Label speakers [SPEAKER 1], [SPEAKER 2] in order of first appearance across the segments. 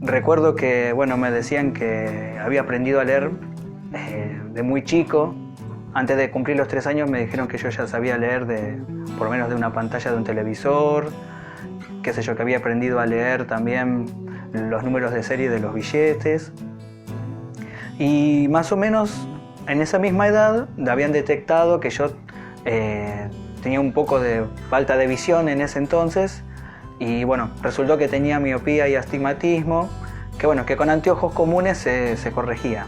[SPEAKER 1] Recuerdo que, bueno, me decían que había aprendido a leer de muy chico. Antes de cumplir los 3 años me dijeron que yo ya sabía leer por lo menos de una pantalla de un televisor, qué sé yo, que había aprendido a leer también los números de serie de los billetes. Y más o menos en esa misma edad habían detectado que yo tenía un poco de falta de visión en ese entonces. Y bueno, resultó que tenía miopía y astigmatismo, que bueno, que con anteojos comunes se corregía.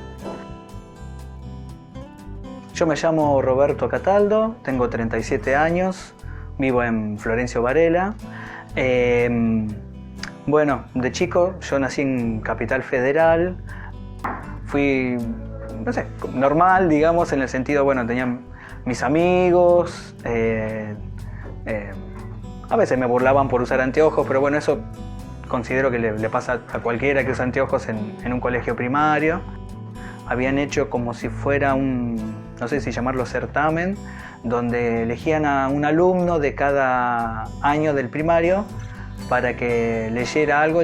[SPEAKER 1] Yo me llamo Roberto Cataldo, tengo 37 años, vivo en Florencio Varela. Bueno, de chico yo nací en Capital Federal, fui, no sé, normal, digamos, en el sentido, bueno, tenía mis amigos, a veces me burlaban por usar anteojos, pero bueno, eso considero que le pasa a cualquiera que usa anteojos en un colegio primario. Habían hecho como si fuera no sé si llamarlo certamen, donde elegían a un alumno de cada año del primario para que leyera algo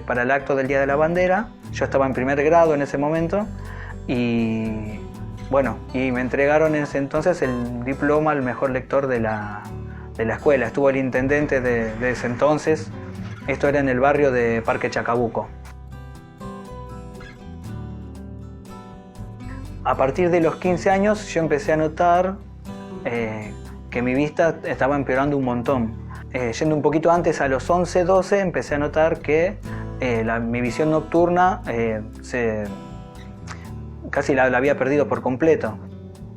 [SPEAKER 1] para el acto del Día de la Bandera. Yo estaba en primer grado en ese momento y bueno, y me entregaron en ese entonces el diploma al mejor lector de la escuela. Estuvo el intendente de ese entonces. Esto era en el barrio de Parque Chacabuco. A partir de los 15 años yo empecé a notar que mi vista estaba empeorando un montón. Yendo un poquito antes, a los 11, 12, empecé a notar que mi visión nocturna casi la había perdido por completo.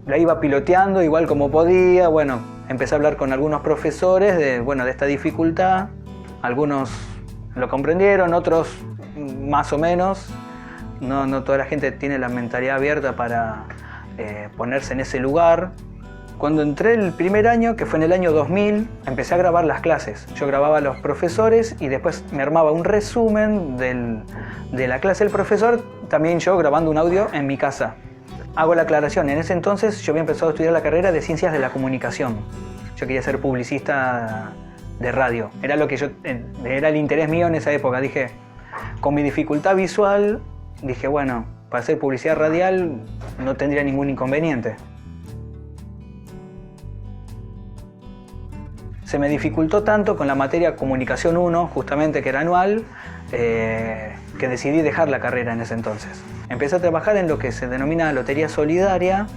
[SPEAKER 1] La iba piloteando igual como podía. Bueno, empecé a hablar con algunos profesores de esta dificultad. Algunos lo comprendieron, otros más o menos. No toda la gente tiene la mentalidad abierta para ponerse en ese lugar. Cuando entré el primer año, que fue en el año 2000, empecé a grabar las clases. Yo grababa a los profesores y después me armaba un resumen de la clase del profesor, también yo grabando un audio en mi casa. Hago la aclaración, en ese entonces yo había empezado a estudiar la carrera de Ciencias de la Comunicación. Yo quería ser publicista de radio. Era el interés mío en esa época. Dije, con mi dificultad visual, dije, bueno, para hacer publicidad radial no tendría ningún inconveniente. Se me dificultó tanto con la materia Comunicación 1, justamente que era anual, que decidí dejar la carrera en ese entonces. Empecé a trabajar en lo que se denomina Lotería Solidaria,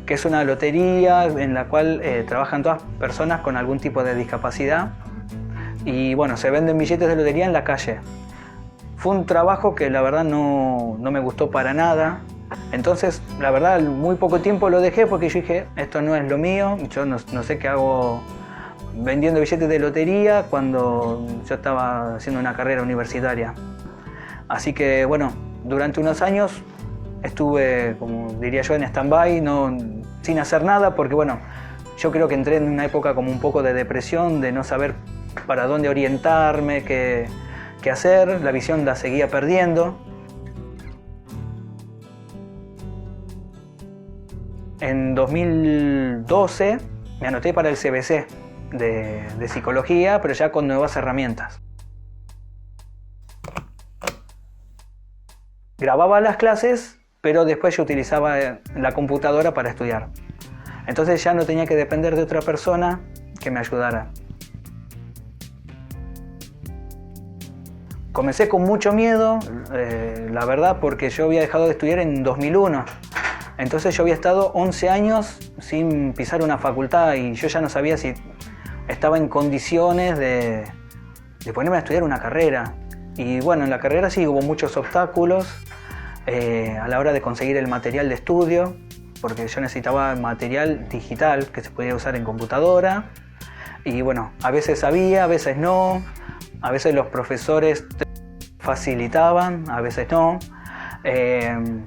[SPEAKER 1] que es una lotería en la cual trabajan todas personas con algún tipo de discapacidad. Y bueno, se venden billetes de lotería en la calle. Fue un trabajo que la verdad no me gustó para nada. Entonces, la verdad, muy poco tiempo lo dejé porque yo dije, esto no es lo mío, yo no sé qué hago vendiendo billetes de lotería cuando yo estaba haciendo una carrera universitaria. Así que bueno, durante unos años estuve, como diría yo, en stand-by, sin hacer nada, porque bueno, yo creo que entré en una época como un poco de depresión, de no saber para dónde orientarme, qué hacer. La visión la seguía perdiendo. En 2012 me anoté para el CBC de psicología, pero ya con nuevas herramientas. Grababa las clases, pero después yo utilizaba la computadora para estudiar. Entonces ya no tenía que depender de otra persona que me ayudara. Comencé con mucho miedo, la verdad, porque yo había dejado de estudiar en 2001. Entonces yo había estado 11 años sin pisar una facultad y yo ya no sabía si estaba en condiciones de ponerme a estudiar una carrera. Y bueno, en la carrera sí hubo muchos obstáculos a la hora de conseguir el material de estudio, porque yo necesitaba material digital que se pudiera usar en computadora. Y bueno, a veces sabía, a veces no. A veces los profesores facilitaban, a veces no.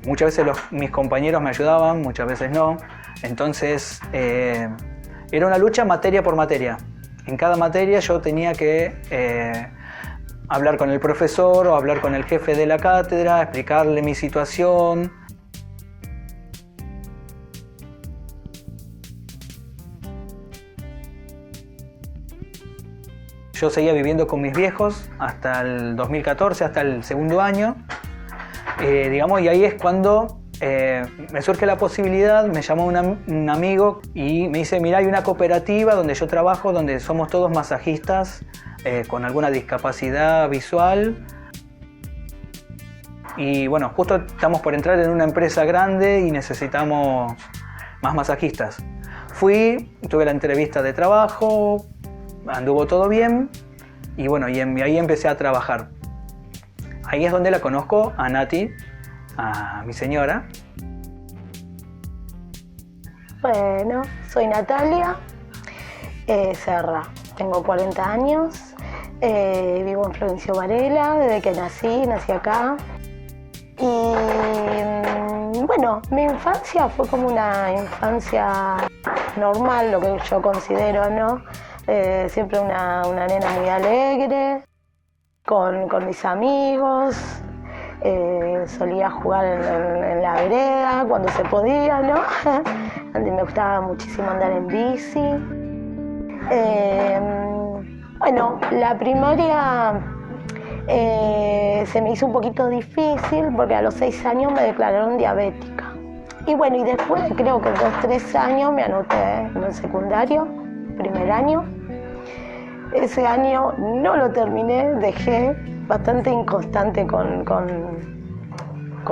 [SPEAKER 1] Muchas veces mis compañeros me ayudaban, muchas veces no. Entonces era una lucha materia por materia. En cada materia yo tenía que hablar con el profesor o hablar con el jefe de la cátedra, explicarle mi situación. Yo seguía viviendo con mis viejos hasta el 2014, hasta el segundo año, digamos, y ahí es cuando me surge la posibilidad, me llamó un amigo y me dice, mira, hay una cooperativa donde yo trabajo, donde somos todos masajistas con alguna discapacidad visual. Y bueno, justo estamos por entrar en una empresa grande y necesitamos más masajistas. Fui, tuve la entrevista de trabajo, anduvo todo bien y bueno, y ahí empecé a trabajar. Ahí es donde la conozco a Nati, a mi señora.
[SPEAKER 2] Bueno, soy Natalia Serra, tengo 40 años, vivo en Florencio Varela, desde que nací acá. Y bueno, mi infancia fue como una infancia normal, lo que yo considero, ¿no? Siempre una nena muy alegre, con mis amigos, solía jugar en la vereda cuando se podía, ¿no? Me gustaba muchísimo andar en bici. Bueno, la primaria se me hizo un poquito difícil porque a los 6 años me declararon diabética. Y bueno, y después creo que 2-3 años me anoté en el secundario, primer año. Ese año no lo terminé, dejé, bastante inconstante con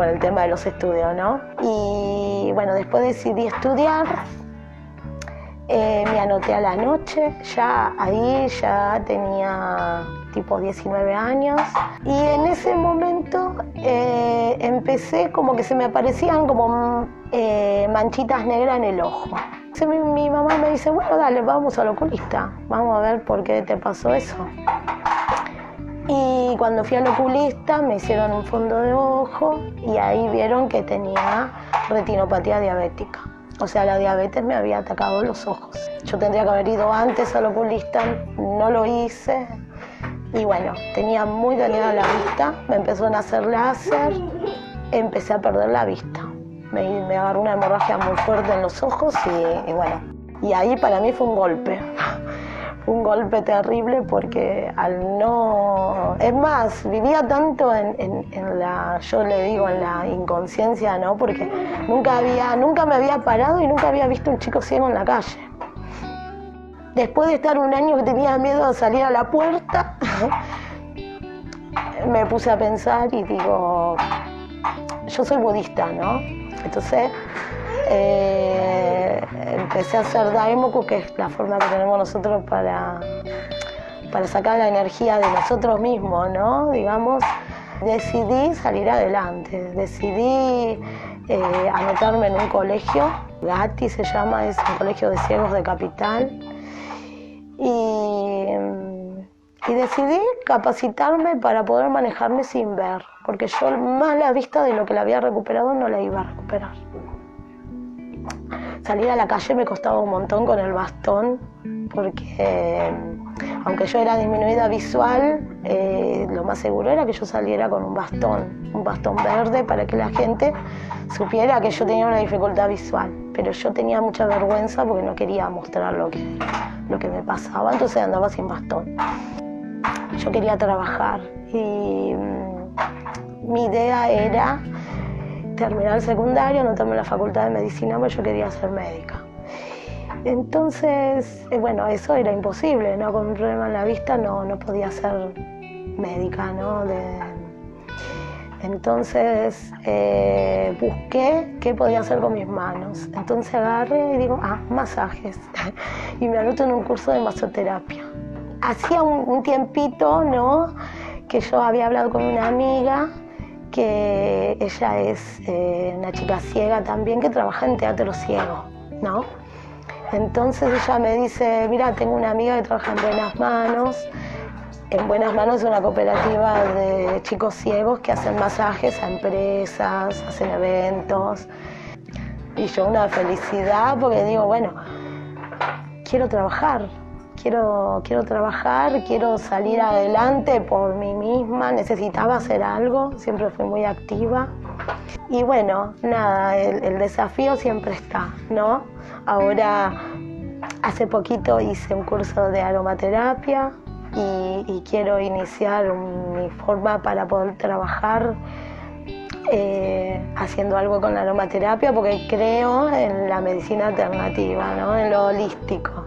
[SPEAKER 2] el tema de los estudios, ¿no? Y bueno, después decidí estudiar, me anoté a la noche, ahí ya tenía tipo 19 años y en ese momento empecé como que se me aparecían como manchitas negras en el ojo. Entonces mi mamá me dice, bueno, dale, vamos al oculista, vamos a ver por qué te pasó eso. Y cuando fui al oculista me hicieron un fondo de ojo y ahí vieron que tenía retinopatía diabética. O sea, la diabetes me había atacado los ojos. Yo tendría que haber ido antes al oculista, no lo hice. Y bueno, tenía muy dañada la vista, me empezaron a hacer láser, empecé a perder la vista. Me agarró una hemorragia muy fuerte en los ojos y bueno, y ahí para mí fue un golpe. Un golpe terrible porque al no... Es más, vivía tanto en la, yo le digo, en la inconsciencia, ¿no? Porque nunca me había parado y nunca había visto un chico ciego en la calle. Después de estar un año que tenía miedo de salir a la puerta, me puse a pensar y digo, yo soy budista, ¿no? Entonces empecé a hacer Daimoku, que es la forma que tenemos nosotros para sacar la energía de nosotros mismos, ¿no? Digamos, decidí salir adelante, decidí anotarme en un colegio, Gatti se llama, es un colegio de ciegos de Capital, y decidí capacitarme para poder manejarme sin ver, porque yo más la vista de lo que la había recuperado no la iba a recuperar. Salir a la calle me costaba un montón con el bastón, porque aunque yo era disminuida visual, lo más seguro era que yo saliera con un bastón verde para que la gente supiera que yo tenía una dificultad visual. Pero yo tenía mucha vergüenza porque no quería mostrar lo que me pasaba, entonces andaba sin bastón. Yo quería trabajar y mi idea era terminar el secundario, anotarme en la facultad de medicina, porque yo quería ser médica. Entonces, bueno, eso era imposible, ¿no? Con un problema en la vista no podía ser médica, ¿no? Entonces busqué qué podía hacer con mis manos. Entonces agarré y digo, masajes. Y me anoto en un curso de masoterapia. Hacía un tiempito, ¿no?, que yo había hablado con una amiga, que ella es una chica ciega también, que trabaja en teatro ciego, ¿no? Entonces ella me dice, mira, tengo una amiga que trabaja en Buenas Manos. En Buenas Manos es una cooperativa de chicos ciegos que hacen masajes a empresas, hacen eventos. Y yo una felicidad porque digo, bueno, quiero trabajar, quiero salir adelante por mí misma, necesitaba hacer algo, siempre fui muy activa. Y bueno, nada, el desafío siempre está, ¿no? Ahora, hace poquito hice un curso de aromaterapia, y quiero iniciar mi forma para poder trabajar haciendo algo con la aromaterapia, porque creo en la medicina alternativa, ¿no? En lo holístico.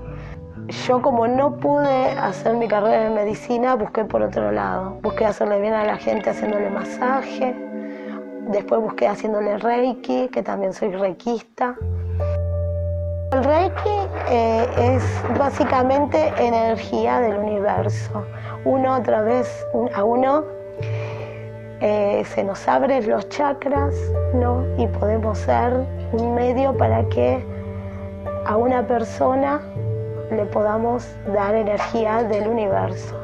[SPEAKER 2] Yo, como no pude hacer mi carrera en medicina, busqué por otro lado. Busqué hacerle bien a la gente haciéndole masaje, después busqué haciéndole reiki, que también soy reikista. El reiki es básicamente energía del universo. Uno, a través a uno, se nos abren los chakras, ¿no? Y podemos ser un medio para que a una persona le podamos dar energía del universo.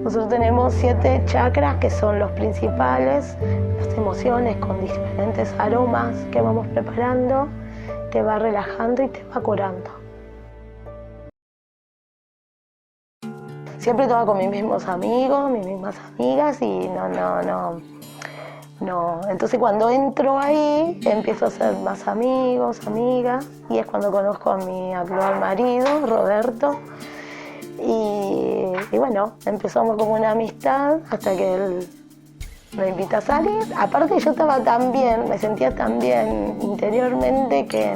[SPEAKER 2] Nosotros tenemos 7 chakras que son los principales, las emociones con diferentes aromas que vamos preparando, te va relajando y te va curando. Siempre estaba con mis mismos amigos, mis mismas amigas y no. Entonces cuando entro ahí empiezo a hacer más amigos, amigas, y es cuando conozco a mi actual marido, Roberto, y bueno, empezamos como una amistad hasta que él me invita a salir. Aparte yo estaba tan bien, me sentía tan bien interiormente que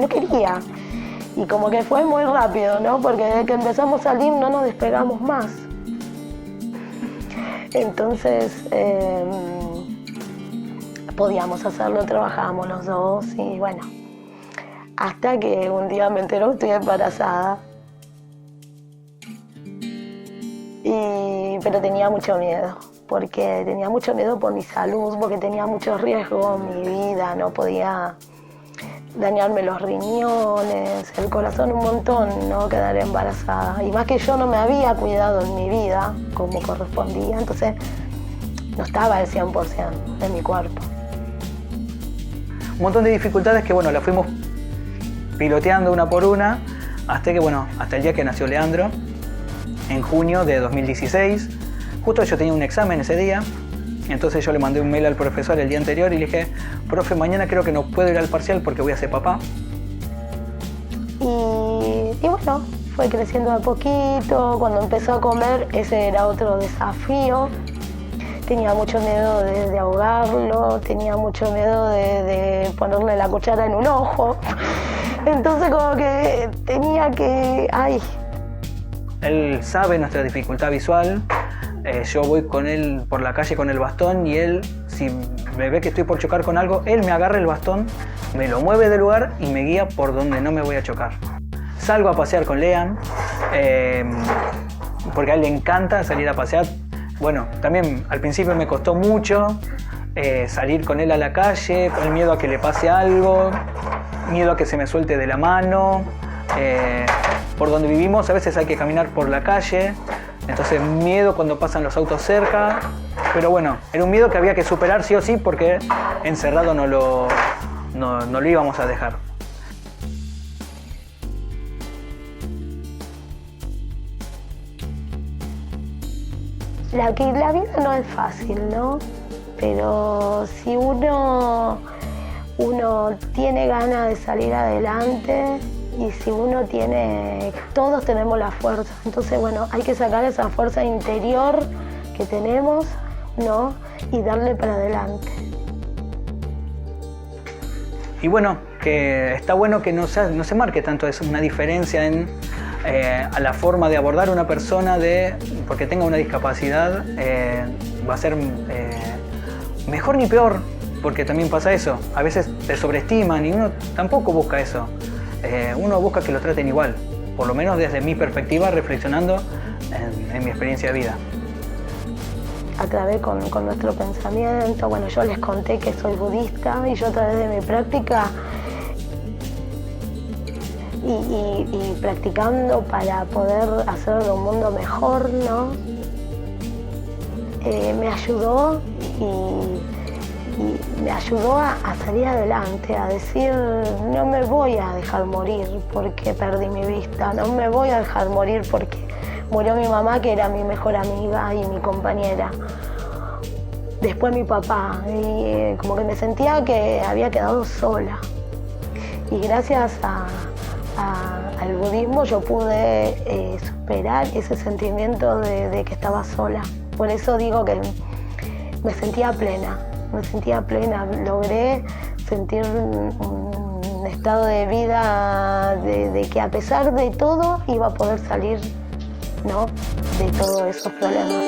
[SPEAKER 2] no quería. Y como que fue muy rápido, ¿no? Porque desde que empezamos a salir no nos despegamos más. Entonces podíamos hacerlo, trabajábamos los dos y bueno, hasta que un día me enteró que estoy embarazada. Pero tenía mucho miedo, porque tenía mucho miedo por mi salud, porque tenía mucho riesgo en mi vida, no podía dañarme los riñones, el corazón, un montón, ¿no? Quedar embarazada. Y más que yo no me había cuidado en mi vida como correspondía, entonces no estaba al 100% de mi cuerpo.
[SPEAKER 1] Un montón de dificultades que, bueno, las fuimos piloteando una por una, hasta que, bueno, hasta el día que nació Leandro, en junio de 2016. Justo yo tenía un examen ese día, entonces yo le mandé un mail al profesor el día anterior y le dije: profe, mañana creo que no puedo ir al parcial porque voy a ser papá.
[SPEAKER 2] Y bueno, fue creciendo a poquito. Cuando empezó a comer, ese era otro desafío. Tenía mucho miedo de ahogarlo, tenía mucho miedo de ponerle la cuchara en un ojo. Entonces como que tenía que...
[SPEAKER 1] Él sabe nuestra dificultad visual. Yo voy con él por la calle con el bastón y él, si me ve que estoy por chocar con algo, él me agarra el bastón, me lo mueve del lugar y me guía por donde no me voy a chocar. Salgo a pasear con Lean, porque a él le encanta salir a pasear. Bueno, también al principio me costó mucho salir con él a la calle, con el miedo a que le pase algo, miedo a que se me suelte de la mano. Por donde vivimos a veces hay que caminar por la calle, entonces miedo cuando pasan los autos cerca, pero bueno, era un miedo que había que superar sí o sí porque encerrado no lo íbamos a dejar.
[SPEAKER 2] La vida no es fácil, ¿no? Pero si uno tiene ganas de salir adelante y si uno tiene... Todos tenemos la fuerza. Entonces, bueno, hay que sacar esa fuerza interior que tenemos, ¿no? Y darle para adelante.
[SPEAKER 1] Y bueno, que está bueno que no se marque tanto una diferencia a la forma de abordar a una persona porque tenga una discapacidad, va a ser mejor ni peor, porque también pasa eso. A veces te sobreestiman y uno tampoco busca eso. Uno busca que lo traten igual, por lo menos desde mi perspectiva, reflexionando en mi experiencia de vida.
[SPEAKER 2] A través con nuestro pensamiento, bueno, yo les conté que soy budista y yo a través de mi práctica y practicando para poder hacer de un mundo mejor, ¿no? Me ayudó y me ayudó a salir adelante, a decir: no me voy a dejar morir porque perdí mi vista, no me voy a dejar morir porque murió mi mamá, que era mi mejor amiga y mi compañera. Después mi papá, y como que me sentía que había quedado sola. Y gracias al budismo, yo pude superar ese sentimiento de que estaba sola. Por eso digo que me sentía plena, logré sentir un estado de vida de que a pesar de todo iba a poder salir, ¿no?, de todos esos problemas.